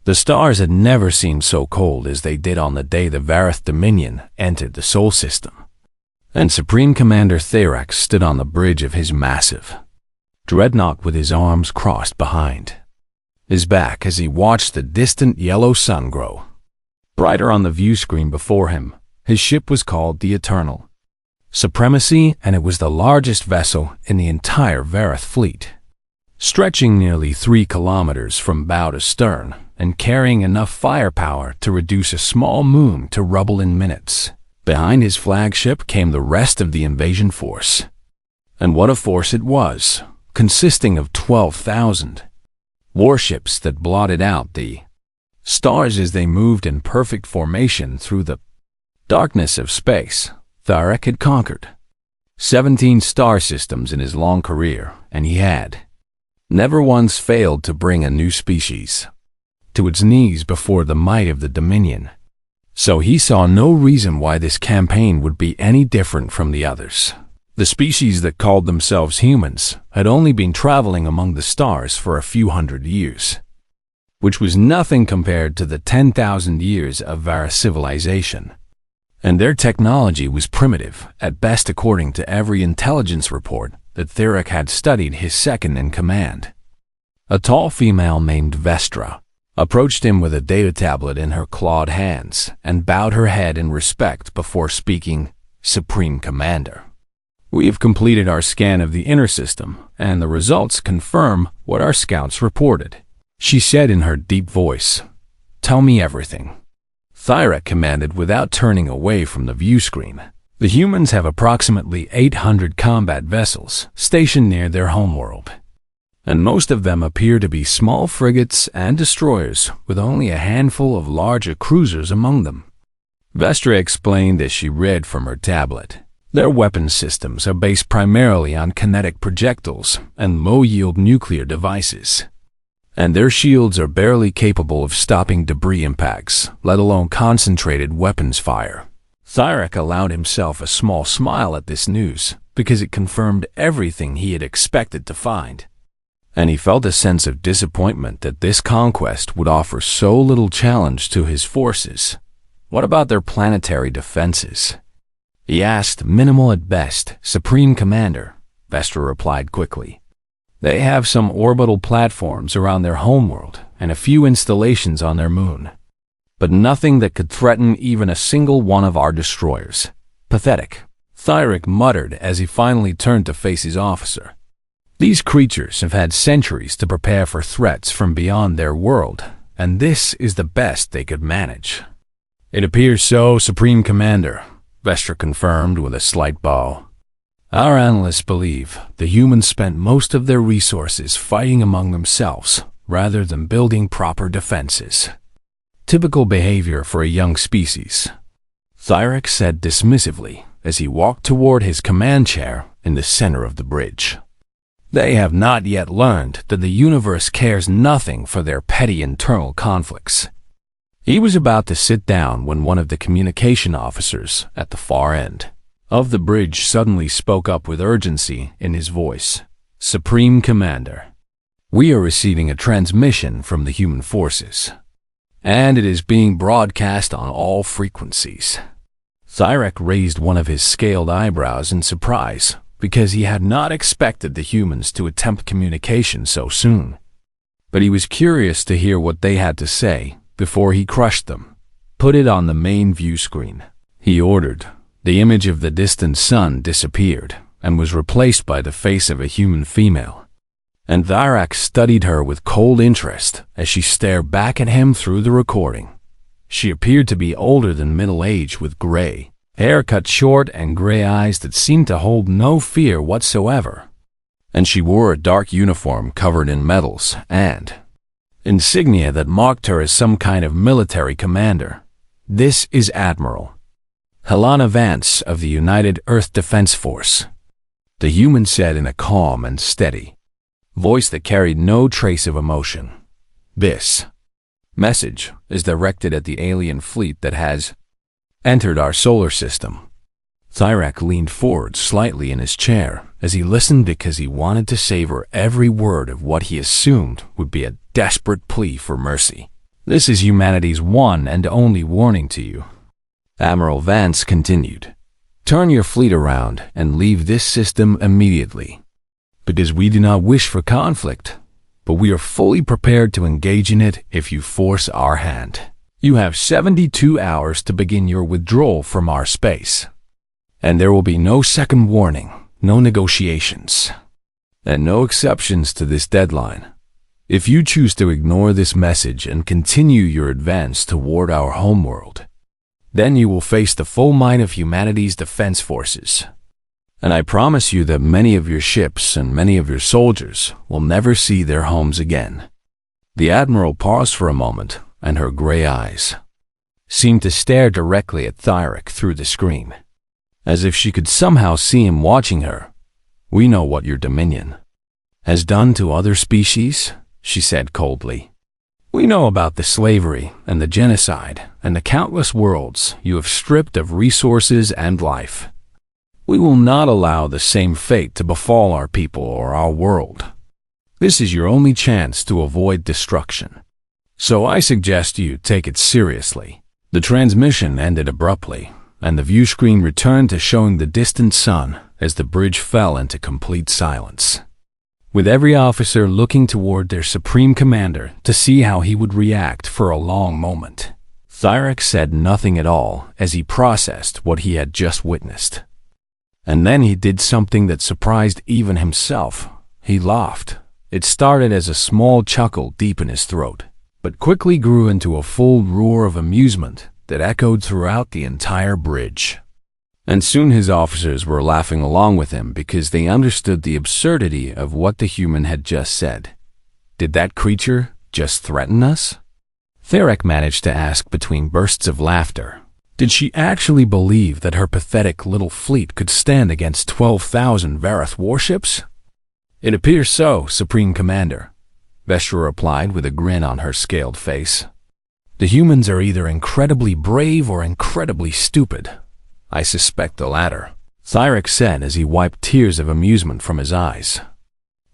The stars had never seemed so cold as they did on the day the Vareth Dominion entered the Sol system. And Supreme Commander Therax stood on the bridge of his massive dreadnought with his arms crossed behind his back as he watched the distant yellow sun grow brighter on the view screen before him. His ship was called the Eternal Supremacy, and it was the largest vessel in the entire Vareth fleet, stretching nearly 3 kilometers from bow to stern and carrying enough firepower to reduce a small moon to rubble in minutes. Behind his flagship came the rest of the invasion force. And what a force it was, consisting of 12,000 warships that blotted out the stars as they moved in perfect formation through the darkness of space. Tharek had conquered 17 star systems in his long career, and he had never once failed to bring a new species to its knees before the might of the Dominion. So he saw no reason why this campaign would be any different from the others. The species that called themselves humans had only been traveling among the stars for a few hundred years, which was nothing compared to the 10,000 years of Vareth civilization. And their technology was primitive, at best, according to every intelligence report that Theric had studied. His second-in-command, a tall female named Vestra, approached him with a data tablet in her clawed hands and bowed her head in respect before speaking. Supreme Commander, we have completed our scan of the inner system, and the results confirm what our scouts reported, she said in her deep voice. Tell me everything, Thyrek commanded without turning away from the view screen. The humans have approximately 800 combat vessels stationed near their homeworld, and most of them appear to be small frigates and destroyers with only a handful of larger cruisers among them. Vestra explained as she read from her tablet. Their weapon systems are based primarily on kinetic projectiles and low-yield nuclear devices, and their shields are barely capable of stopping debris impacts, let alone concentrated weapons fire. Thyrek allowed himself a small smile at this news because it confirmed everything he had expected to find. And he felt a sense of disappointment that this conquest would offer so little challenge to his forces. What about their planetary defenses? He asked. Minimal at best, Supreme Commander, Vestra replied quickly. They have some orbital platforms around their homeworld and a few installations on their moon, but nothing that could threaten even a single one of our destroyers. Pathetic, Thyrek muttered as he finally turned to face his officer. These creatures have had centuries to prepare for threats from beyond their world, and this is the best they could manage. It appears so, Supreme Commander, Vestra confirmed with a slight bow. Our analysts believe the humans spent most of their resources fighting among themselves rather than building proper defenses. Typical behavior for a young species, Thyrek said dismissively as he walked toward his command chair in the center of the bridge. They have not yet learned that the universe cares nothing for their petty internal conflicts. He was about to sit down when one of the communication officers at the far end of the bridge suddenly spoke up with urgency in his voice. Supreme Commander, we are receiving a transmission from the human forces, and it is being broadcast on all frequencies. Thyrek raised one of his scaled eyebrows in surprise, because he had not expected the humans to attempt communication so soon. But he was curious to hear what they had to say before he crushed them. Put it on the main view screen, he ordered. The image of the distant sun disappeared and was replaced by the face of a human female. And Thyrek studied her with cold interest as she stared back at him through the recording. She appeared to be older than middle age, with gray hair cut short and gray eyes that seemed to hold no fear whatsoever. And she wore a dark uniform covered in medals and insignia that marked her as some kind of military commander. This is Admiral Helena Vance of the United Earth Defense Force, the human said in a calm and steady voice that carried no trace of emotion. This message is directed at the alien fleet that has entered our solar system. Thyrek leaned forward slightly in his chair as he listened because he wanted to savor every word of what he assumed would be a desperate plea for mercy. This is humanity's one and only warning to you. Admiral Vance continued. Turn your fleet around and leave this system immediately. Because we do not wish for conflict, but we are fully prepared to engage in it if you force our hand. You have 72 hours to begin your withdrawal from our space. And there will be no second warning, no negotiations, and no exceptions to this deadline. If you choose to ignore this message and continue your advance toward our homeworld, then you will face the full might of humanity's defense forces. And I promise you that many of your ships and many of your soldiers will never see their homes again. The Admiral paused for a moment, and her gray eyes seemed to stare directly at Thyrek through the screen, as if she could somehow see him watching her. We know what your Dominion has done to other species, she said coldly. We know about the slavery and the genocide and the countless worlds you have stripped of resources and life. We will not allow the same fate to befall our people or our world. This is your only chance to avoid destruction. So I suggest you take it seriously. The transmission ended abruptly, and the view screen returned to showing the distant sun as the bridge fell into complete silence, with every officer looking toward their supreme commander to see how he would react for a long moment. Thyrek said nothing at all as he processed what he had just witnessed. And then he did something that surprised even himself. He laughed. It started as a small chuckle deep in his throat, but quickly grew into a full roar of amusement that echoed throughout the entire bridge. And soon his officers were laughing along with him because they understood the absurdity of what the human had just said. Did that creature just threaten us? Thyrek managed to ask between bursts of laughter. Did she actually believe that her pathetic little fleet could stand against 12,000 Vareth warships? It appears so, Supreme Commander, Vestra replied with a grin on her scaled face. The humans are either incredibly brave or incredibly stupid. I suspect the latter, Thyrek said as he wiped tears of amusement from his eyes.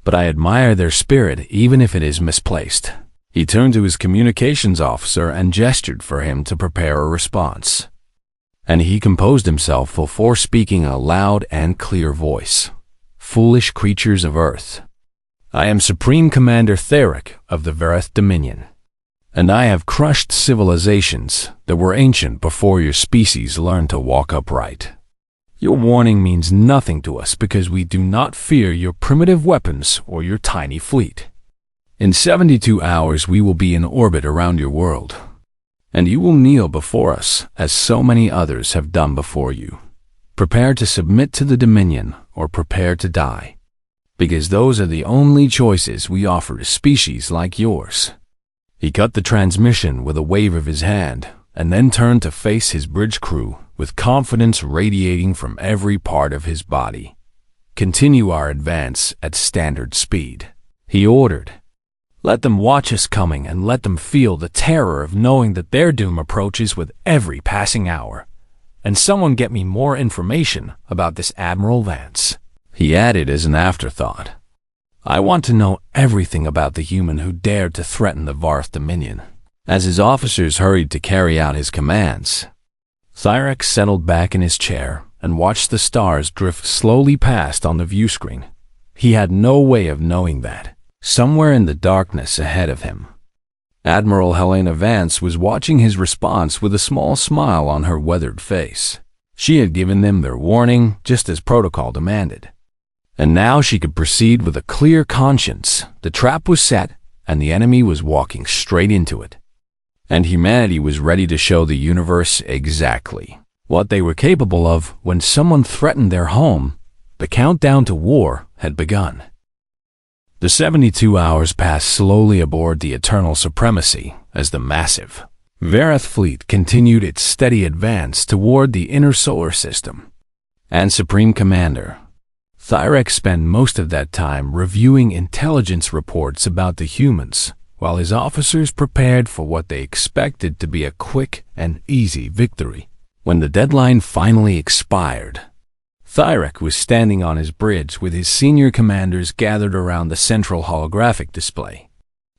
But I admire their spirit even if it is misplaced. He turned to his communications officer and gestured for him to prepare a response. And he composed himself before speaking a loud and clear voice. Foolish creatures of Earth. I am Supreme Commander Thyrek of the Vareth Dominion, and I have crushed civilizations that were ancient before your species learned to walk upright. Your warning means nothing to us because we do not fear your primitive weapons or your tiny fleet. In 72 hours we will be in orbit around your world, and you will kneel before us as so many others have done before you. Prepare to submit to the Dominion or prepare to die, because those are the only choices we offer to species like yours. He cut the transmission with a wave of his hand and then turned to face his bridge crew with confidence radiating from every part of his body. Continue our advance at standard speed, he ordered. Let them watch us coming and let them feel the terror of knowing that their doom approaches with every passing hour. And someone get me more information about this Admiral Vance, he added as an afterthought. I want to know everything about the human who dared to threaten the Vareth Dominion. As his officers hurried to carry out his commands, Thyrek settled back in his chair and watched the stars drift slowly past on the view screen. He had no way of knowing that, somewhere in the darkness ahead of him, Admiral Helena Vance was watching his response with a small smile on her weathered face. She had given them their warning just as protocol demanded. And now she could proceed with a clear conscience. The trap was set, and the enemy was walking straight into it. And humanity was ready to show the universe exactly what they were capable of when someone threatened their home. The countdown to war had begun. The 72 hours passed slowly aboard the Eternal Supremacy as the massive Vareth fleet continued its steady advance toward the inner solar system. And Supreme Commander Thyrek spent most of that time reviewing intelligence reports about the humans, while his officers prepared for what they expected to be a quick and easy victory. When the deadline finally expired, Thyrek was standing on his bridge with his senior commanders gathered around the central holographic display.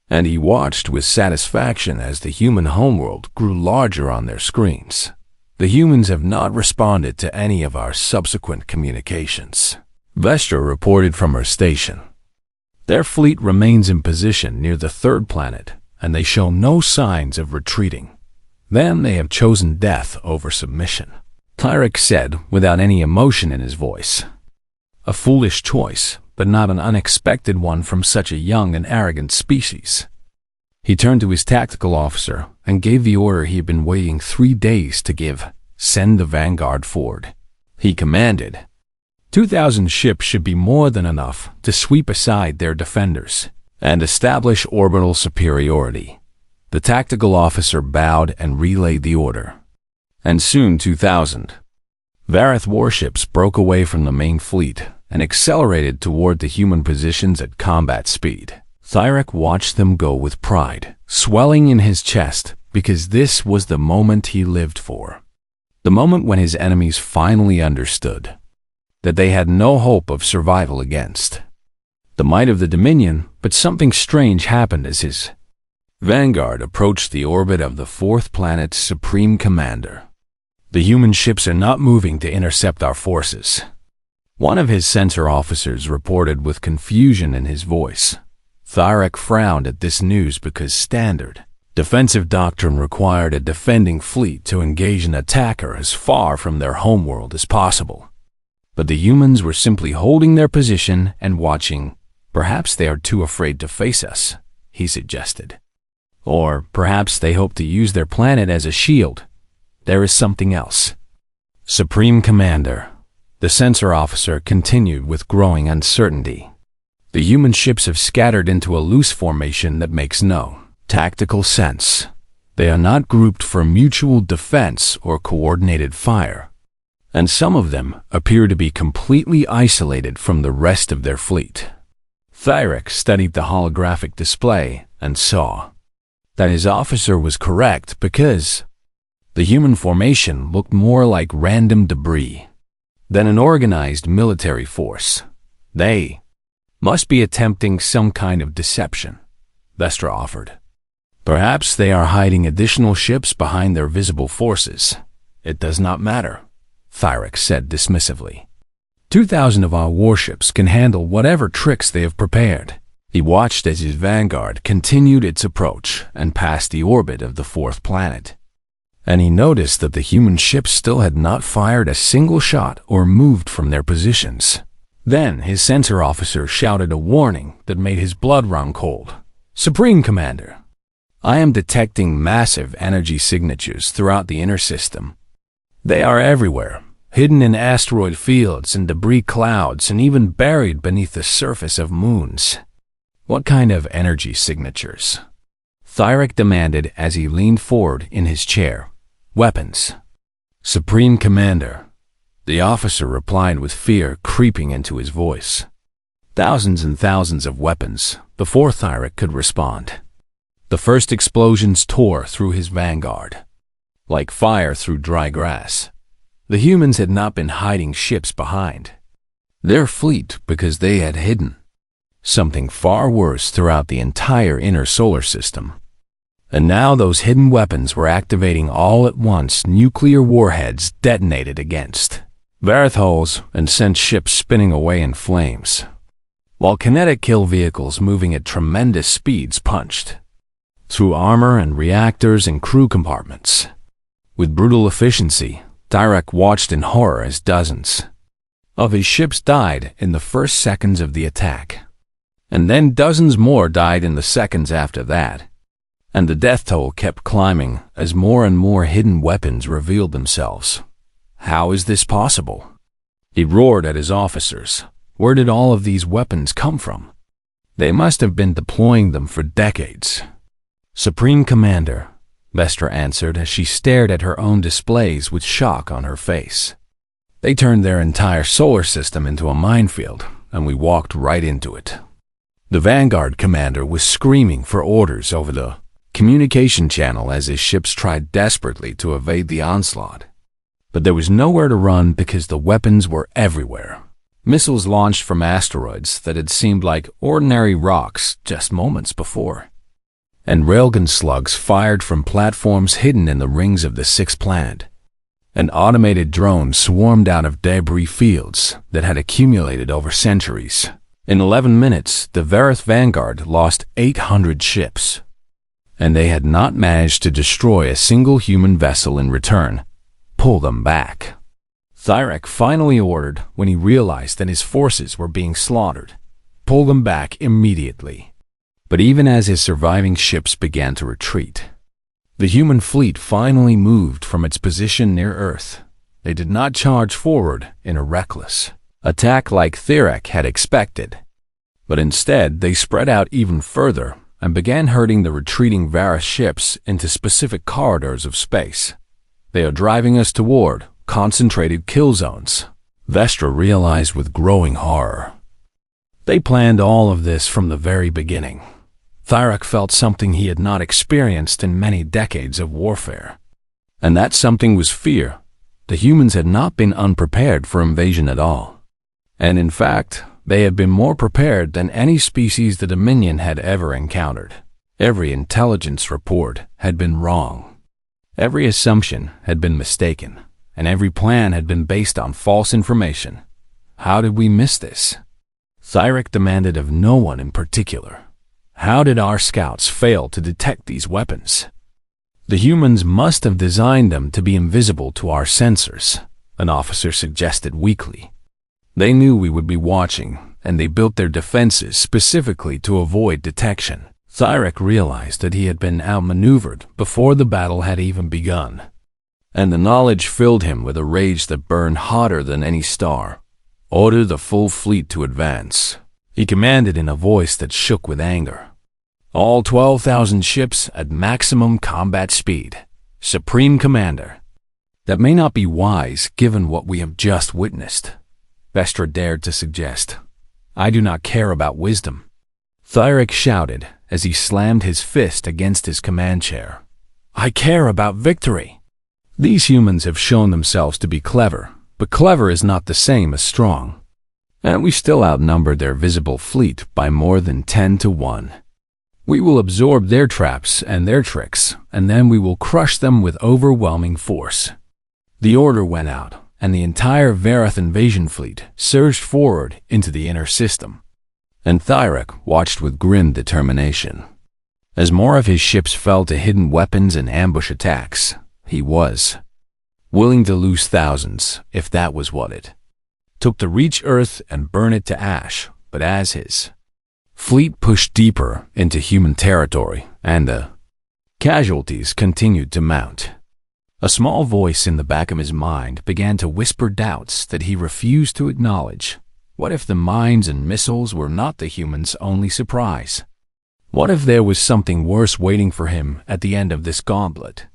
and he watched with satisfaction as the human homeworld grew larger on their screens. The humans have not responded to any of our subsequent communications, Vestra reported from her station. Their fleet remains in position near the third planet, and they show no signs of retreating. Then they have chosen death over submission, Tyrek said without any emotion in his voice. A foolish choice, but not an unexpected one from such a young and arrogant species. He turned to his tactical officer and gave the order he had been waiting 3 days to give: send the vanguard forward. He commanded. 2,000 ships should be more than enough to sweep aside their defenders and establish orbital superiority. The tactical officer bowed and relayed the order. And soon 2,000 Vareth warships broke away from the main fleet and accelerated toward the human positions at combat speed. Tyrek watched them go with pride swelling in his chest, because this was the moment he lived for. The moment when his enemies finally understood that they had no hope of survival against the might of the Dominion. But something strange happened as his vanguard approached the orbit of the fourth planet's supreme commander. The human ships are not moving to intercept our forces, one of his sensor officers reported with confusion in his voice. Tyrek frowned at this news because standard defensive doctrine required a defending fleet to engage an attacker as far from their homeworld as possible. But the humans were simply holding their position and watching. Perhaps they are too afraid to face us, he suggested. Or perhaps they hope to use their planet as a shield. There is something else. Supreme Commander, the sensor officer continued with growing uncertainty. The human ships have scattered into a loose formation that makes no tactical sense. They are not grouped for mutual defense or coordinated fire, and some of them appear to be completely isolated from the rest of their fleet. Tyrek studied the holographic display and saw that his officer was correct, because the human formation looked more like random debris than an organized military force. They must be attempting some kind of deception, Vestra offered. Perhaps they are hiding additional ships behind their visible forces. It does not matter, Tyrek said dismissively. 2,000 of our warships can handle whatever tricks they have prepared. He watched as his vanguard continued its approach and passed the orbit of the fourth planet. And he noticed that the human ships still had not fired a single shot or moved from their positions. Then his sensor officer shouted a warning that made his blood run cold. Supreme Commander, I am detecting massive energy signatures throughout the inner system. They are everywhere, hidden in asteroid fields and debris clouds, and even buried beneath the surface of moons. What kind of energy signatures? Tyrek demanded as he leaned forward in his chair. Weapons. Supreme Commander, the officer replied with fear creeping into his voice. Thousands and thousands of weapons before Tyrek could respond. The first explosions tore through his vanguard like fire through dry grass. The humans had not been hiding ships behind their fleet because they had hidden something far worse throughout the entire inner solar system. And now those hidden weapons were activating all at once. Nuclear warheads detonated against Vareth hulls and sent ships spinning away in flames, while kinetic kill vehicles moving at tremendous speeds punched through armor and reactors and crew compartments. With brutal efficiency, Tyrek watched in horror as dozens of his ships died in the first seconds of the attack. And then dozens more died in the seconds after that. And the death toll kept climbing as more and more hidden weapons revealed themselves. How is this possible? He roared at his officers. Where did all of these weapons come from? They must have been deploying them for decades. Supreme Commander, Vestra answered as she stared at her own displays with shock on her face. They turned their entire solar system into a minefield, and we walked right into it. The Vanguard commander was screaming for orders over the communication channel as his ships tried desperately to evade the onslaught. But there was nowhere to run because the weapons were everywhere. Missiles launched from asteroids that had seemed like ordinary rocks just moments before. and railgun slugs fired from platforms hidden in the rings of the sixth planet. An automated drone swarmed out of debris fields that had accumulated over centuries. In 11 minutes, the Vareth Vanguard lost 800 ships, and they had not managed to destroy a single human vessel in return. Pull them back, Thyrek finally ordered when he realized that his forces were being slaughtered. Pull them back immediately. But even as his surviving ships began to retreat, the human fleet finally moved from its position near Earth. They did not charge forward in a reckless attack like Thyrek had expected, but instead they spread out even further and began herding the retreating Vareth ships into specific corridors of space. They are driving us toward concentrated kill zones, Vestra realized with growing horror. They planned all of this from the very beginning. Thyrek felt something he had not experienced in many decades of warfare. And that something was fear. The humans had not been unprepared for invasion at all. And in fact, they had been more prepared than any species the Dominion had ever encountered. Every intelligence report had been wrong. Every assumption had been mistaken, and every plan had been based on false information. How did we miss this? Thyrek demanded of no one in particular. How did our scouts fail to detect these weapons? The humans must have designed them to be invisible to our sensors, an officer suggested weakly. They knew we would be watching, and they built their defenses specifically to avoid detection. Thyrek realized that he had been outmaneuvered before the battle had even begun, and the knowledge filled him with a rage that burned hotter than any star. Order the full fleet to advance, he commanded in a voice that shook with anger. All 12,000 ships at maximum combat speed. Supreme Commander. That may not be wise given what we have just witnessed, Vestra dared to suggest. I do not care about wisdom, Thyrek shouted as he slammed his fist against his command chair. I care about victory. These humans have shown themselves to be clever, but clever is not the same as strong. And we still outnumbered their visible fleet by more than 10 to 1. We will absorb their traps and their tricks, and then we will crush them with overwhelming force. The order went out, and the entire Vareth invasion fleet surged forward into the inner system. And Thyrek watched with grim determination. As more of his ships fell to hidden weapons and ambush attacks, he was willing to lose thousands if that was what it took to reach Earth and burn it to ash. But as his fleet pushed deeper into human territory and the casualties continued to mount, a small voice in the back of his mind began to whisper doubts that he refused to acknowledge. What if the mines and missiles were not the humans' only surprise? What if there was something worse waiting for him at the end of this gauntlet?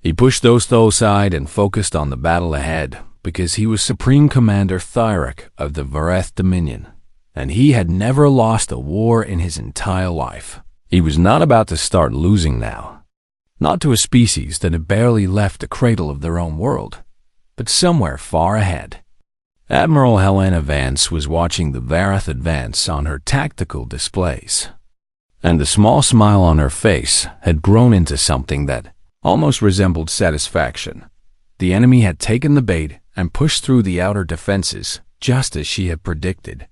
He pushed those thoughts aside and focused on the battle ahead, because he was Supreme Commander Thyrek of the Vareth Dominion, and he had never lost a war in his entire life. He was not about to start losing now. Not to a species that had barely left the cradle of their own world, but somewhere far ahead. Admiral Helena Vance was watching the Vareth advance on her tactical displays, and the small smile on her face had grown into something that almost resembled satisfaction. The enemy had taken the bait and pushed through the outer defenses, just as she had predicted.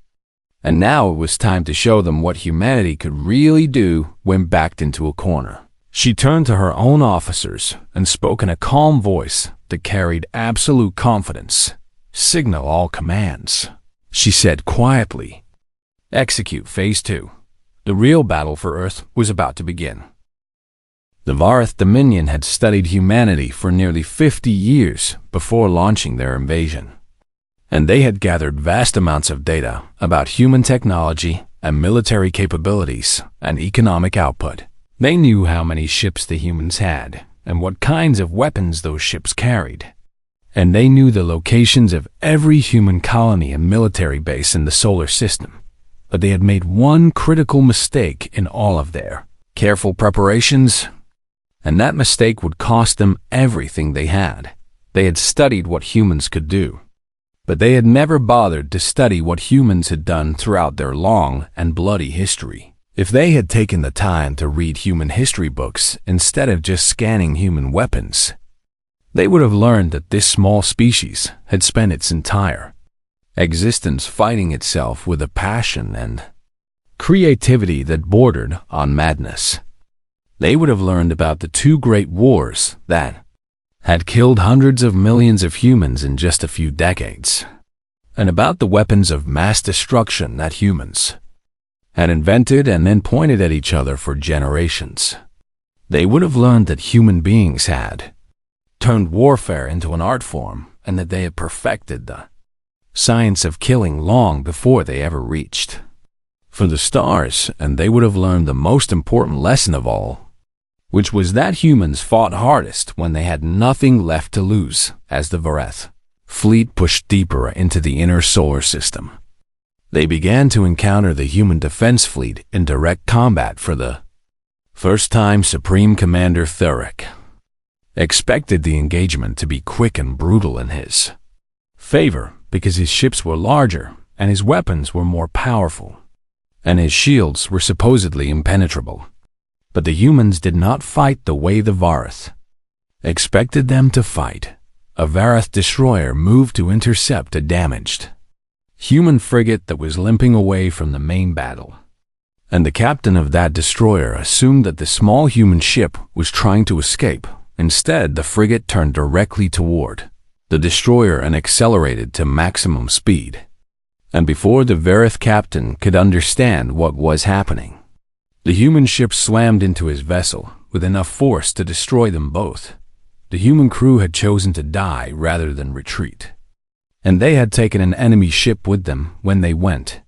And now it was time to show them what humanity could really do when backed into a corner. She turned to her own officers and spoke in a calm voice that carried absolute confidence. Signal all commands, she said quietly. Execute Phase 2. The real battle for Earth was about to begin. The Vareth Dominion had studied humanity for nearly 50 years before launching their invasion, and they had gathered vast amounts of data about human technology and military capabilities and economic output. They knew how many ships the humans had and what kinds of weapons those ships carried, and they knew the locations of every human colony and military base in the solar system. But they had made one critical mistake in all of their careful preparations, and that mistake would cost them everything they had. They had studied what humans could do, but they had never bothered to study what humans had done throughout their long and bloody history. If they had taken the time to read human history books instead of just scanning human weapons, they would have learned that this small species had spent its entire existence fighting itself with a passion and creativity that bordered on madness. They would have learned about the two great wars that had killed hundreds of millions of humans in just a few decades, and about the weapons of mass destruction that humans had invented and then pointed at each other for generations. They would have learned that human beings had turned warfare into an art form and that they had perfected the science of killing long before they ever reached for the stars, and they would have learned the most important lesson of all, which was that humans fought hardest when they had nothing left to lose. As the Vareth fleet pushed deeper into the inner solar system, they began to encounter the human defense fleet in direct combat for the first time. Supreme Commander Theric expected the engagement to be quick and brutal in his favor because his ships were larger and his weapons were more powerful, and his shields were supposedly impenetrable. But the humans did not fight the way the Vareth expected them to fight. A Vareth destroyer moved to intercept a damaged human frigate that was limping away from the main battle, and the captain of that destroyer assumed that the small human ship was trying to escape. Instead, the frigate turned directly toward the destroyer and accelerated to maximum speed. And before the Vareth captain could understand what was happening, the human ship slammed into his vessel with enough force to destroy them both. The human crew had chosen to die rather than retreat, and they had taken an enemy ship with them when they went.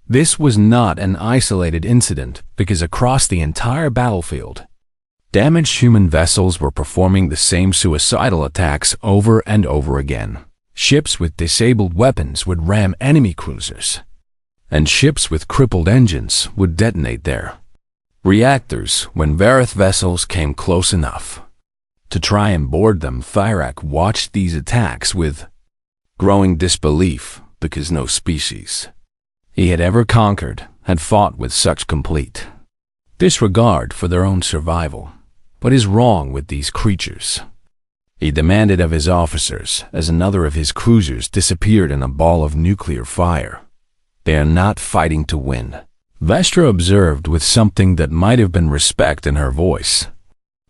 This was not an isolated incident because across the entire battlefield, damaged human vessels were performing the same suicidal attacks over and over again. Ships with disabled weapons would ram enemy cruisers, and ships with crippled engines would detonate their reactors when Vareth vessels came close enough to try and board them. Theric watched these attacks with growing disbelief because no species he had ever conquered had fought with such complete disregard for their own survival. What is wrong with these creatures? He demanded of his officers as another of his cruisers disappeared in a ball of nuclear fire. They are not fighting to win, Vestra observed with something that might have been respect in her voice.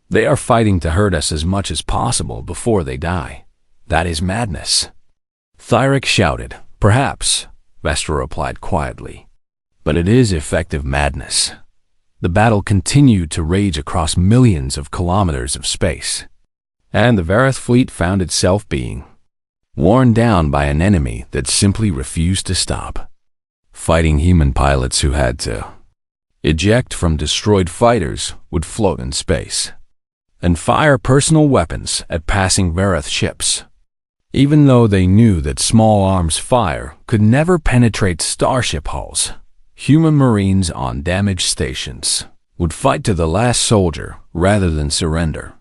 They are fighting to hurt us as much as possible before they die. That is madness. Theric shouted. Perhaps, Vestra replied quietly, but it is effective madness. The battle continued to rage across millions of kilometers of space, and the Vareth fleet found itself being worn down by an enemy that simply refused to stop. Fighting human pilots who had to eject from destroyed fighters would float in space and fire personal weapons at passing Vareth ships, even though they knew that small arms fire could never penetrate starship hulls. Human marines on damaged stations would fight to the last soldier rather than surrender.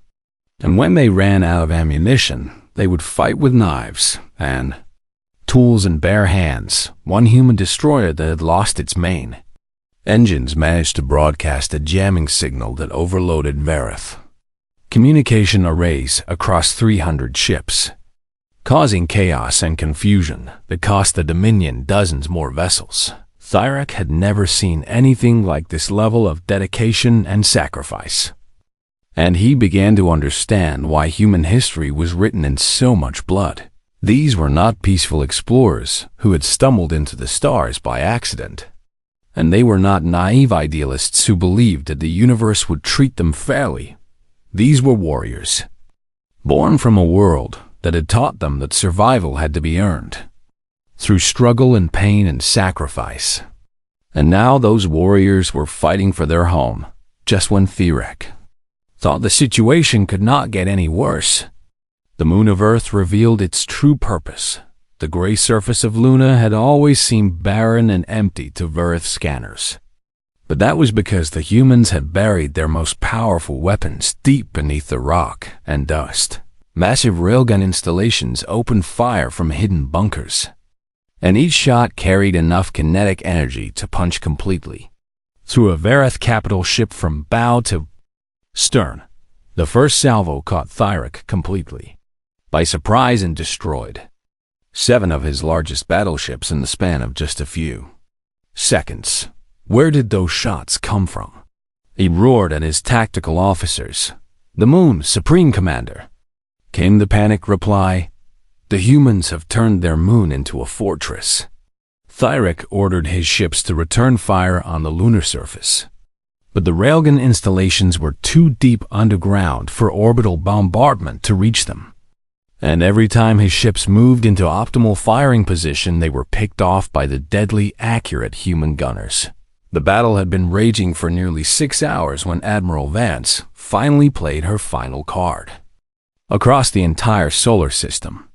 And when they ran out of ammunition, they would fight with knives and tools and bare hands. One human destroyer that had lost its main engines managed to broadcast a jamming signal that overloaded Vareth communication arrays across 300 ships, causing chaos and confusion that cost the Dominion dozens more vessels. Theric had never seen anything like this level of dedication and sacrifice, and he began to understand why human history was written in so much blood. These were not peaceful explorers who had stumbled into the stars by accident, and they were not naive idealists who believed that the universe would treat them fairly. These were warriors, born from a world that had taught them that survival had to be earned through struggle and pain and sacrifice. And now those warriors were fighting for their home, just when Theric thought the situation could not get any worse. The moon of Earth revealed its true purpose. The gray surface of Luna had always seemed barren and empty to Vareth scanners. But that was because the humans had buried their most powerful weapons deep beneath the rock and dust. Massive railgun installations opened fire from hidden bunkers, and each shot carried enough kinetic energy to punch completely through a Vareth capital ship from bow to stern. The first salvo caught Thyrak completely by surprise and destroyed 7 of his largest battleships in the span of just a few seconds. Where did those shots come from? He roared at his tactical officers. The moon, Supreme Commander, came the panicked reply. The humans have turned their moon into a fortress. Thyrak ordered his ships to return fire on the lunar surface, but the railgun installations were too deep underground for orbital bombardment to reach them. And every time his ships moved into optimal firing position, they were picked off by the deadly accurate human gunners. The battle had been raging for nearly 6 hours when Admiral Vance finally played her final card. Across the entire solar system,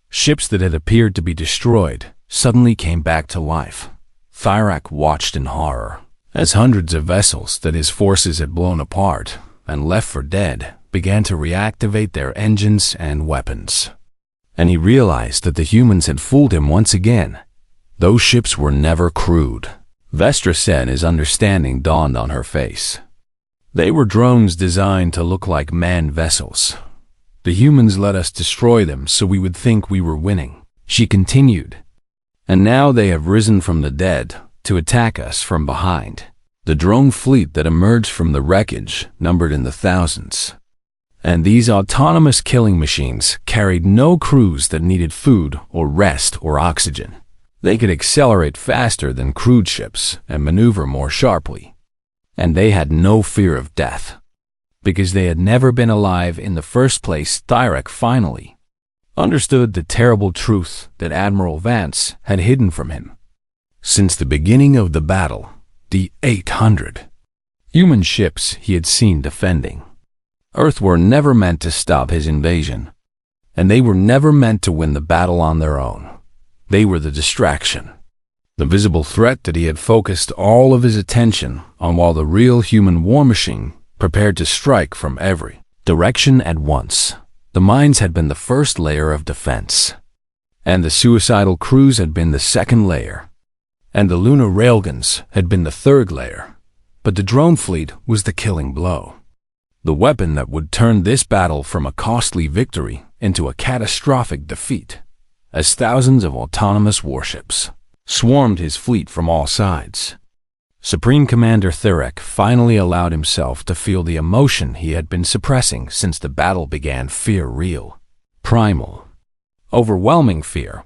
ships that had appeared to be destroyed suddenly came back to life. Thyrak watched in horror as hundreds of vessels that his forces had blown apart and left for dead began to reactivate their engines and weapons. And he realized that the humans had fooled him once again. Those ships were never crewed. Vestra said his understanding dawned on her face. They were drones designed to look like manned vessels. The humans let us destroy them so we would think we were winning, she continued. And now they have risen from the dead to attack us from behind. The drone fleet that emerged from the wreckage numbered in the thousands. And these autonomous killing machines carried no crews that needed food or rest or oxygen. They could accelerate faster than crewed ships and maneuver more sharply. And they had no fear of death. Because they had never been alive in the first place, Thyrak finally understood the terrible truth that Admiral Vance had hidden from him. Since the beginning of the battle, the 800 human ships he had seen defending Earth were never meant to stop his invasion, and they were never meant to win the battle on their own. They were the distraction, the visible threat that he had focused all of his attention on while the real human war machine prepared to strike from every direction at once. The mines had been the first layer of defense, and the suicidal crews had been the second layer, and the lunar railguns had been the third layer. But the drone fleet was the killing blow, the weapon that would turn this battle from a costly victory into a catastrophic defeat, as thousands of autonomous warships swarmed his fleet from all sides. Supreme Commander Thyrak finally allowed himself to feel the emotion he had been suppressing since the battle began. Fear, real, primal, overwhelming fear,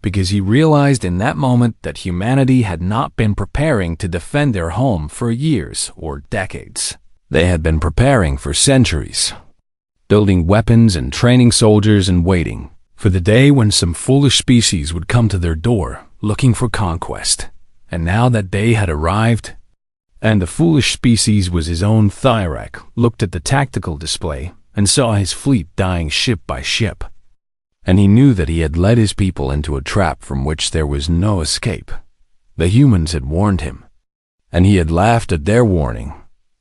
because he realized in that moment that humanity had not been preparing to defend their home for years or decades. They had been preparing for centuries, building weapons and training soldiers and waiting for the day when some foolish species would come to their door looking for conquest. And now that day had arrived, and the foolish species was his own. Thyrak looked at the tactical display and saw his fleet dying ship by ship. And he knew that he had led his people into a trap from which there was no escape. The humans had warned him, and he had laughed at their warning.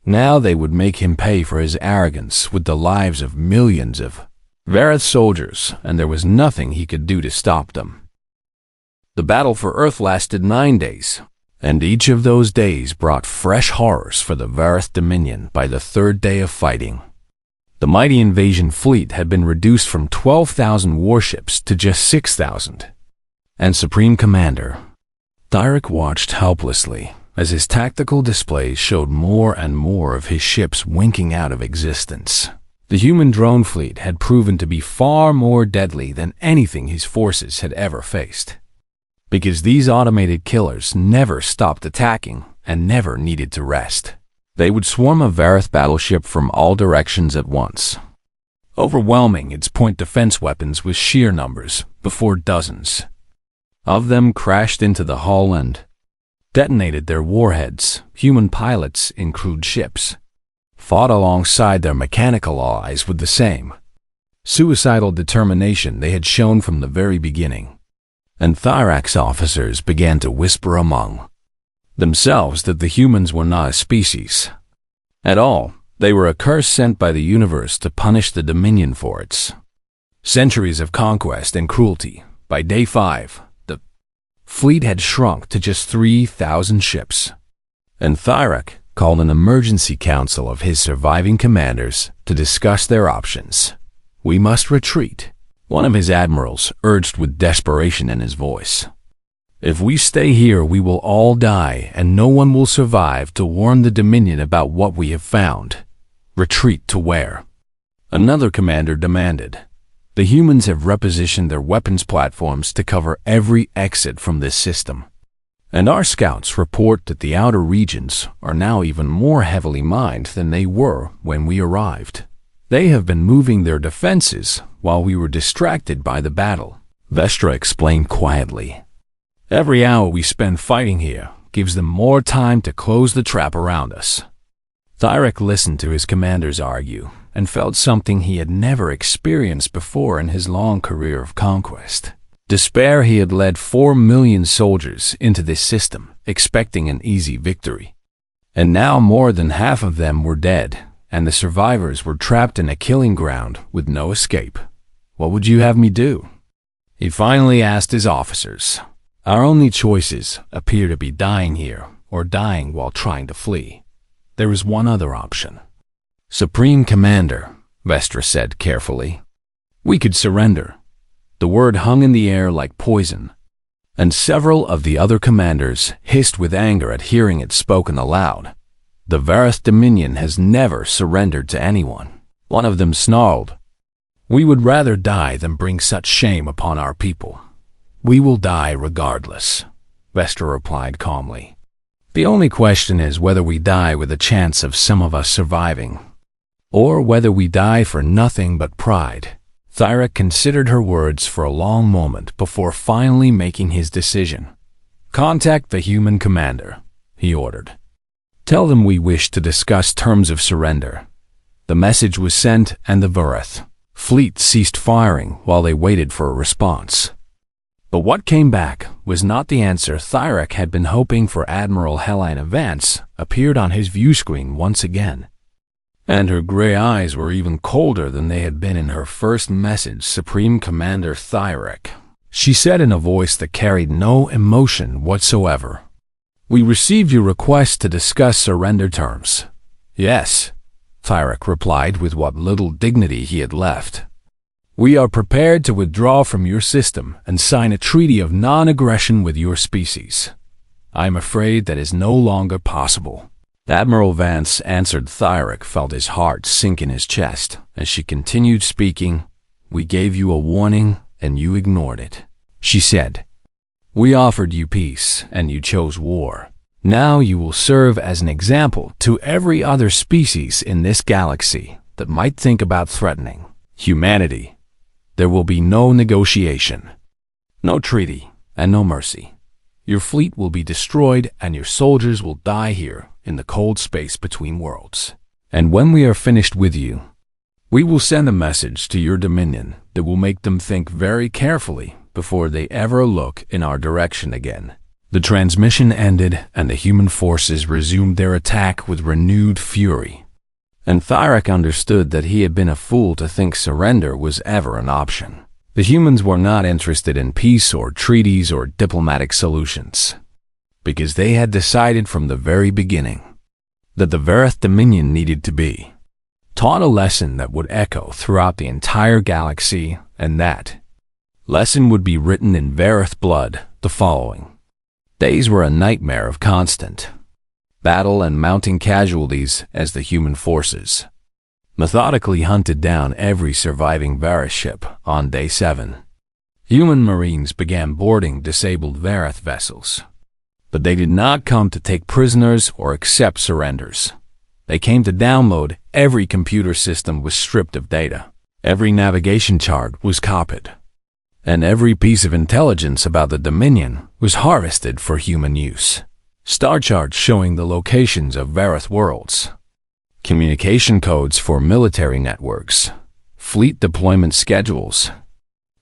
Now they would make him pay for his arrogance with the lives of millions of Vareth soldiers, and there was nothing he could do to stop them. The battle for Earth lasted 9 days, and each of those days brought fresh horrors for the Vareth Dominion. By the third day of fighting, the mighty invasion fleet had been reduced from 12,000 warships to just 6,000. And Supreme Commander Thyrak watched helplessly as his tactical displays showed more and more of his ships winking out of existence. The human drone fleet had proven to be far more deadly than anything his forces had ever faced, because these automated killers never stopped attacking and never needed to rest. They would swarm a Vareth battleship from all directions at once, overwhelming its point defense weapons with sheer numbers before dozens of them crashed into the hull and detonated their warheads. Human pilots in crewed ships fought alongside their mechanical allies with the same suicidal determination they had shown from the very beginning. And Thyrak's officers began to whisper among themselves that the humans were not a species at all. They were a curse sent by the universe to punish the Dominion for its centuries of conquest and cruelty. By day 5, the fleet had shrunk to just 3,000 ships, and Thyrak called an emergency council of his surviving commanders to discuss their options. "We must retreat," one of his admirals urged with desperation in his voice. "If we stay here, we will all die, and no one will survive to warn the Dominion about what we have found." "Retreat to where?" another commander demanded. "The humans have repositioned their weapons platforms to cover every exit from this system. And our scouts report that the outer regions are now even more heavily mined than they were when we arrived. They have been moving their defenses while we were distracted by the battle," Vestra explained quietly. "Every hour we spend fighting here gives them more time to close the trap around us." Thyrak listened to his commanders argue and felt something he had never experienced before in his long career of conquest. Despair. He had led 4 million soldiers into this system, expecting an easy victory. And now more than half of them were dead, and the survivors were trapped in a killing ground with no escape. "What would you have me do?" he finally asked his officers. "Our only choices appear to be dying here or dying while trying to flee. There is one other option." "Supreme Commander," Vestra said carefully, "we could surrender." The word hung in the air like poison, and several of the other commanders hissed with anger at hearing it spoken aloud. "The Vareth Dominion has never surrendered to anyone," one of them snarled. "We would rather die than bring such shame upon our people." "We will die regardless," Vestra replied calmly. "The only question is whether we die with a chance of some of us surviving, or whether we die for nothing but pride." Thyrak considered her words for a long moment before finally making his decision. "Contact the human commander," he ordered. "Tell them we wish to discuss terms of surrender." The message was sent, and the Vareth fleet ceased firing while they waited for a response. But what came back was not the answer Thyrak had been hoping for. Admiral Helena Vance appeared on his view screen once again, and her gray eyes were even colder than they had been in her first message. "Supreme Commander Thyrak," she said in a voice that carried no emotion whatsoever. "We received your request to discuss surrender terms." "Yes," Thyrak replied with what little dignity he had left. "We are prepared to withdraw from your system and sign a treaty of non-aggression with your species. I am afraid that is no longer possible." Admiral Vance answered. Thyrak felt his heart sink in his chest as she continued speaking. "We gave you a warning and you ignored it," she said. "We offered you peace and you chose war. Now you will serve as an example to every other species in this galaxy that might think about threatening humanity. There will be no negotiation, no treaty, and no mercy. Your fleet will be destroyed and your soldiers will die here in the cold space between worlds. And when we are finished with you, we will send a message to your Dominion that will make them think very carefully before they ever look in our direction again." The transmission ended and the human forces resumed their attack with renewed fury. And Thyrak understood that he had been a fool to think surrender was ever an option. The humans were not interested in peace or treaties or diplomatic solutions, because they had decided from the very beginning that the Vareth Dominion needed to be taught a lesson that would echo throughout the entire galaxy, and that lesson would be written in Vareth blood. The following days were a nightmare of constant battle and mounting casualties as the human forces methodically hunted down every surviving Vareth ship. On day 7, human marines began boarding disabled Vareth vessels. But they did not come to take prisoners or accept surrenders. They came to download. Every computer system was stripped of data. Every navigation chart was copied. And every piece of intelligence about the Dominion was harvested for human use. Star charts showing the locations of Vareth worlds, communication codes for military networks, fleet deployment schedules,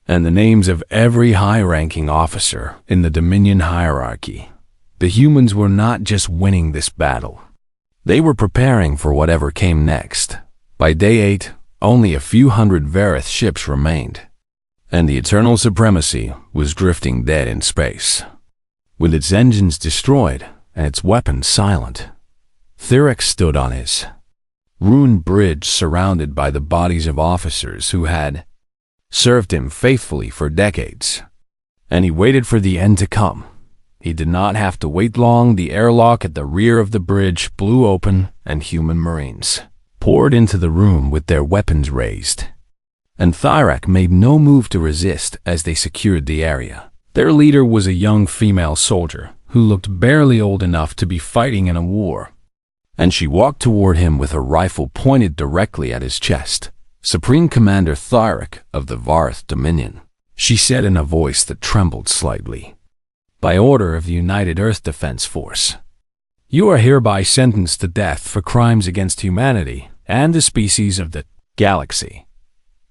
and the names of every high-ranking officer in the Dominion hierarchy. The humans were not just winning this battle. They were preparing for whatever came next. By day 8, only a few hundred Vareth ships remained, and the Eternal Supremacy was drifting dead in space. With its engines destroyed and its weapons silent. Therex stood on his ruined bridge surrounded by the bodies of officers who had served him faithfully for decades. And he waited for the end to come. He did not have to wait long. The airlock at the rear of the bridge blew open and human marines poured into the room with their weapons raised. And Thyrak made no move to resist as they secured the area. Their leader was a young female soldier who looked barely old enough to be fighting in a war. And she walked toward him with her rifle pointed directly at his chest. "Supreme Commander Thyrak of the Varth Dominion," she said in a voice that trembled slightly. "By order of the United Earth Defense Force, you are hereby sentenced to death for crimes against humanity and the species of the galaxy."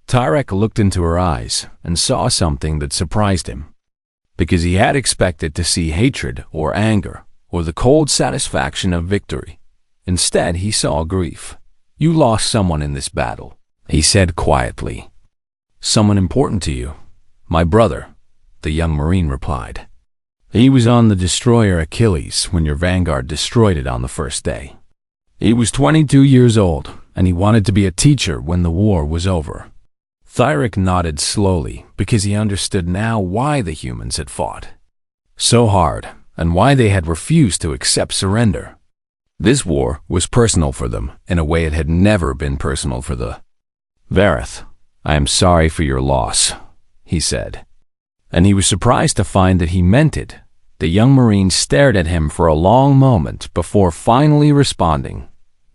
Thyrak looked into her eyes and saw something that surprised him, because he had expected to see hatred or anger or the cold satisfaction of victory. Instead, he saw grief. "You lost someone in this battle," he said quietly. "Someone important to you?" "My brother," the young Marine replied. "He was on the destroyer Achilles when your vanguard destroyed it on the first day. He was 22 years old, and he wanted to be a teacher when the war was over." Thyrak nodded slowly because he understood now why the humans had fought so hard and why they had refused to accept surrender. This war was personal for them in a way it had never been personal for the Vareth. "I am sorry for your loss," he said. And he was surprised to find that he meant it. The young Marine stared at him for a long moment before finally responding.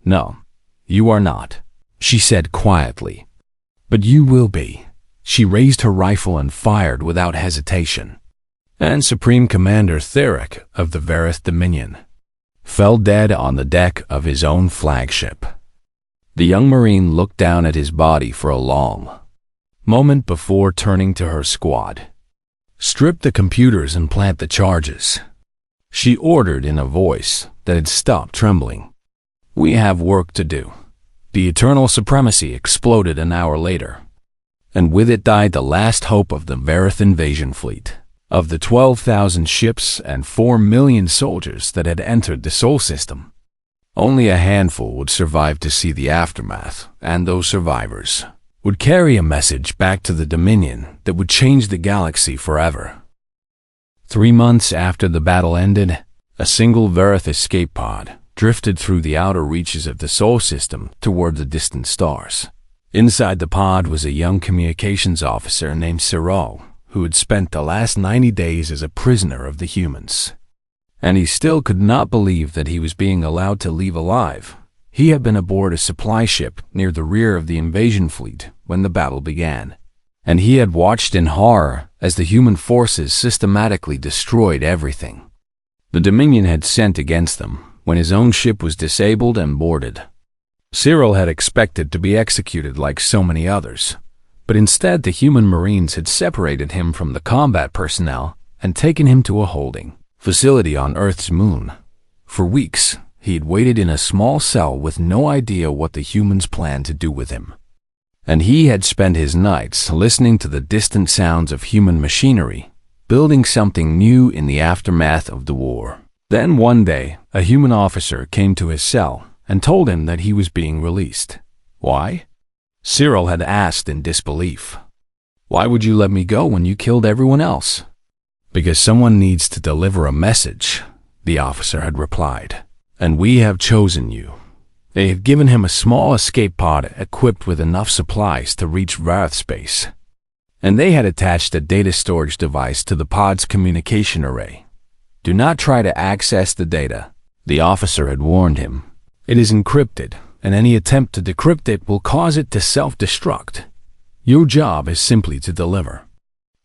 "No, you are not," she said quietly. "But you will be." She raised her rifle and fired without hesitation. And Supreme Commander Thyrak of the Vareth Dominion fell dead on the deck of his own flagship. The young Marine looked down at his body for a long moment before turning to her squad. "Strip the computers and plant the charges," she ordered in a voice that had stopped trembling. "We have work to do." The Eternal Supremacy exploded an hour later, and with it died the last hope of the Vareth invasion fleet. Of the 12,000 ships and 4 million soldiers that had entered the Sol system, only a handful would survive to see the aftermath, and those survivors would carry a message back to the Dominion that would change the galaxy forever. 3 months after the battle ended, a single Vareth escape pod drifted through the outer reaches of the Sol system toward the distant stars. Inside the pod was a young communications officer named Cyril, who had spent the last 90 days as a prisoner of the humans. And he still could not believe that he was being allowed to leave alive. He had been aboard a supply ship near the rear of the invasion fleet when the battle began, and he had watched in horror as the human forces systematically destroyed everything the Dominion had sent against them when his own ship was disabled and boarded. Cyril had expected to be executed like so many others, but instead the human Marines had separated him from the combat personnel and taken him to a holding facility on Earth's moon. For weeks, he had waited in a small cell with no idea what the humans planned to do with him. And he had spent his nights listening to the distant sounds of human machinery, building something new in the aftermath of the war. Then one day, a human officer came to his cell and told him that he was being released. "Why?" Cyril had asked in disbelief. "Why would you let me go when you killed everyone else?" "Because someone needs to deliver a message," the officer had replied. "And we have chosen you." They had given him a small escape pod equipped with enough supplies to reach Vareth space, and they had attached a data storage device to the pod's communication array. "Do not try to access the data," the officer had warned him. "It is encrypted, and any attempt to decrypt it will cause it to self-destruct. Your job is simply to deliver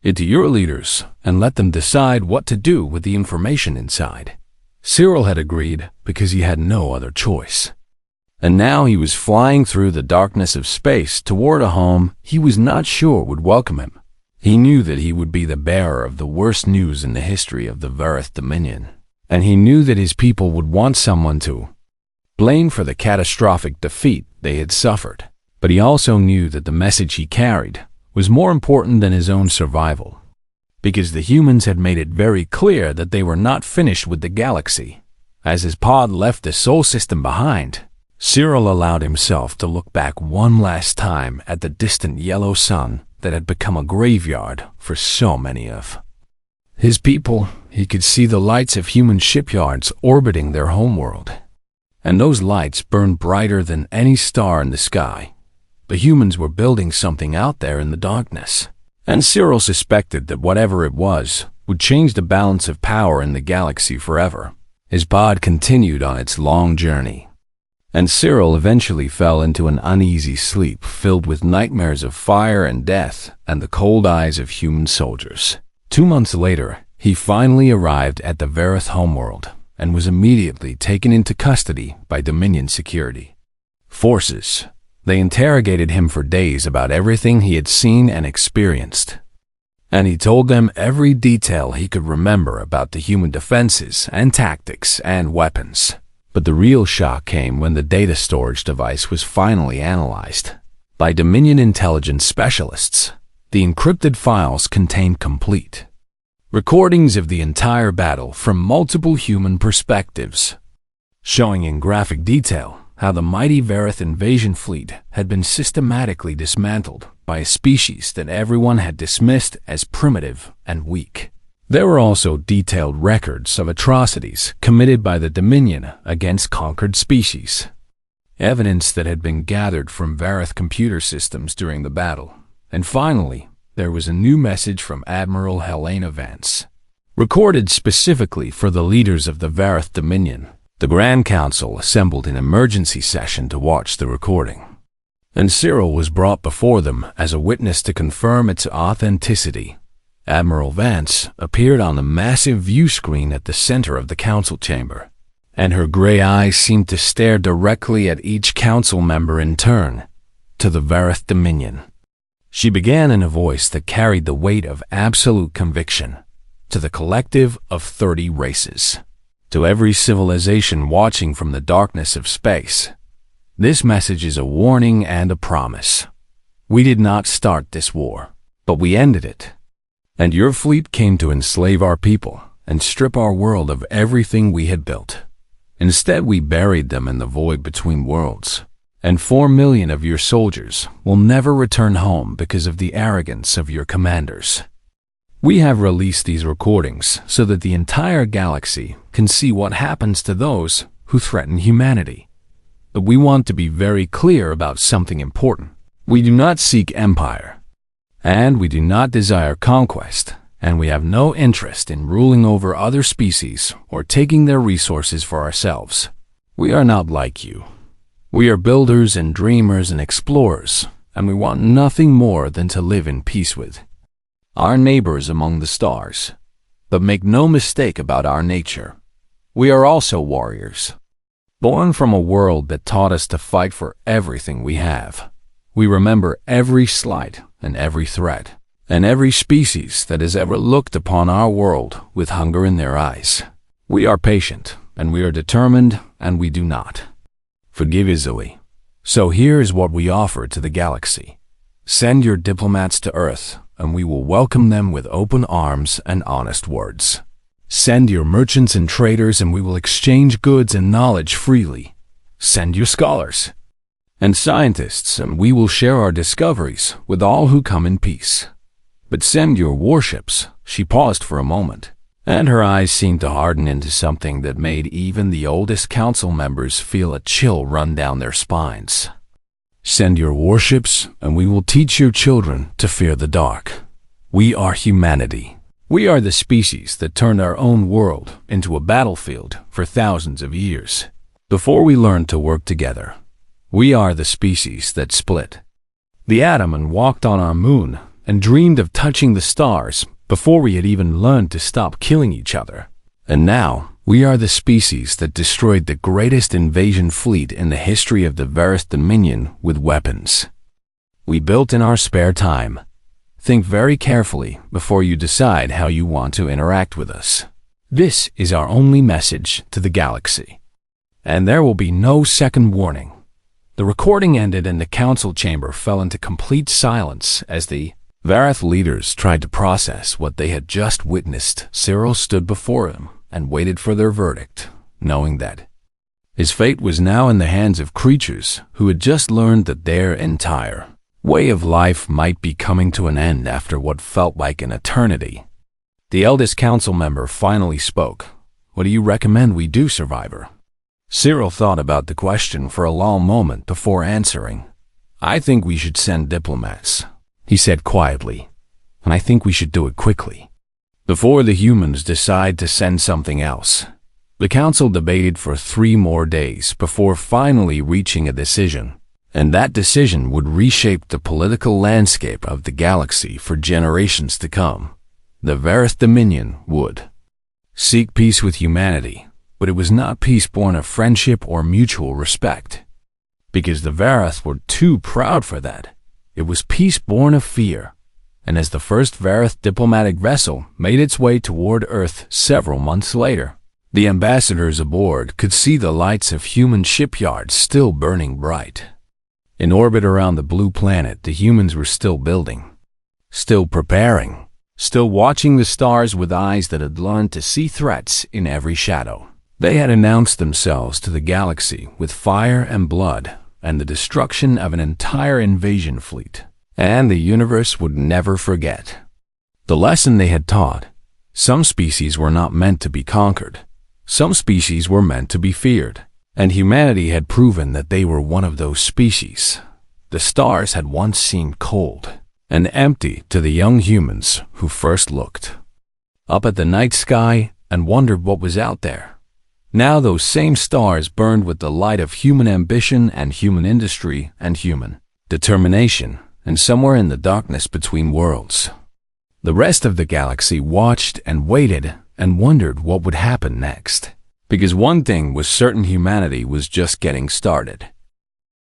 it to your leaders and let them decide what to do with the information inside." Cyril had agreed because he had no other choice. And now he was flying through the darkness of space toward a home he was not sure would welcome him. He knew that he would be the bearer of the worst news in the history of the Vareth Dominion, and he knew that his people would want someone to blame for the catastrophic defeat they had suffered. But he also knew that the message he carried was more important than his own survival, because the humans had made it very clear that they were not finished with the galaxy, As his pod left the Sol system behind, Cyril allowed himself to look back one last time at the distant yellow sun that had become a graveyard for so many of his people. He could see the lights of human shipyards orbiting their homeworld, and those lights burned brighter than any star in the sky. The humans were building something out there in the darkness, and Cyril suspected that whatever it was would change the balance of power in the galaxy forever. His pod continued on its long journey, and Cyril eventually fell into an uneasy sleep filled with nightmares of fire and death and the cold eyes of human soldiers. 2 months later, he finally arrived at the Vareth homeworld and was immediately taken into custody by Dominion security forces. They interrogated him for days about everything he had seen and experienced, and he told them every detail he could remember about the human defenses and tactics and weapons. But the real shock came when the data storage device was finally analyzed by Dominion intelligence specialists. The encrypted files contained complete recordings of the entire battle from multiple human perspectives, showing in graphic detail how the mighty Vareth invasion fleet had been systematically dismantled by a species that everyone had dismissed as primitive and weak. There were also detailed records of atrocities committed by the Dominion against conquered species, evidence that had been gathered from Vareth computer systems during the battle. And finally, there was a new message from Admiral Helena Vance, recorded specifically for the leaders of the Vareth Dominion. The Grand Council assembled an emergency session to watch the recording, and Cyril was brought before them as a witness to confirm its authenticity. Admiral Vance appeared on the massive view screen at the center of the council chamber, and her gray eyes seemed to stare directly at each council member in turn. To the Vareth Dominion, she began in a voice that carried the weight of absolute conviction. To the collective of 30 races, to every civilization watching from the darkness of space, this message is a warning and a promise. We did not start this war, but we ended it. And your fleet came to enslave our people and strip our world of everything we had built. Instead, we buried them in the void between worlds. And 4 million of your soldiers will never return home because of the arrogance of your commanders. We have released these recordings so that the entire galaxy can see what happens to those who threaten humanity. But we want to be very clear about something important. We do not seek empire, and we do not desire conquest, and we have no interest in ruling over other species or taking their resources for ourselves. We are not like you. We are builders and dreamers and explorers, and we want nothing more than to live in peace with our neighbors among the stars. But make no mistake about our nature. We are also warriors, born from a world that taught us to fight for everything we have. We remember every slight and every threat, and every species that has ever looked upon our world with hunger in their eyes. We are patient, and we are determined, and we do not forgive easily. So here is what we offer to the galaxy. Send your diplomats to Earth, and we will welcome them with open arms and honest words. Send your merchants and traders, and we will exchange goods and knowledge freely. Send your scholars and scientists, and we will share our discoveries with all who come in peace. But send your warships. She paused for a moment, and her eyes seemed to harden into something that made even the oldest council members feel a chill run down their spines. Send your warships, and we will teach your children to fear the dark. We are humanity. We are the species that turned our own world into a battlefield for thousands of years before we learned to work together. We are the species that split the atom and walked on our moon and dreamed of touching the stars before we had even learned to stop killing each other. And now, we are the species that destroyed the greatest invasion fleet in the history of the Vareth Dominion with weapons we built in our spare time. Think very carefully before you decide how you want to interact with us. This is our only message to the galaxy, and there will be no second warning. The recording ended and the council chamber fell into complete silence as the Vareth leaders tried to process what they had just witnessed. Cyril stood before him and waited for their verdict. knowing that his fate was now in the hands of creatures who had just learned that their entire way of life might be coming to an end after what felt like an eternity. The eldest council member finally spoke. "What do you recommend we do, Survivor?" Cyril thought about the question for a long moment before answering. "I think we should send diplomats," he said quietly, "and I think we should do it quickly, before the humans decide to send something else." The council debated for 3 more days before finally reaching a decision, and that decision would reshape the political landscape of the galaxy for generations to come. The Vareth Dominion would seek peace with humanity, but it was not peace born of friendship or mutual respect, because the Vareth were too proud for that. It was peace born of fear, and as the first Vareth diplomatic vessel made its way toward Earth several months later, the ambassadors aboard could see the lights of human shipyards still burning bright. In orbit around the blue planet, the humans were still building, still preparing, still watching the stars with eyes that had learned to see threats in every shadow. They had announced themselves to the galaxy with fire and blood and the destruction of an entire invasion fleet, and the universe would never forget the lesson they had taught. Some species were not meant to be conquered. Some species were meant to be feared, and humanity had proven that they were one of those species. The stars had once seemed cold and empty to the young humans who first looked up at the night sky and wondered what was out there. Now those same stars burned with the light of human ambition and human industry and human determination, and somewhere in the darkness between worlds, the rest of the galaxy watched and waited and wondered what would happen next. Because one thing was certain: humanity was just getting started.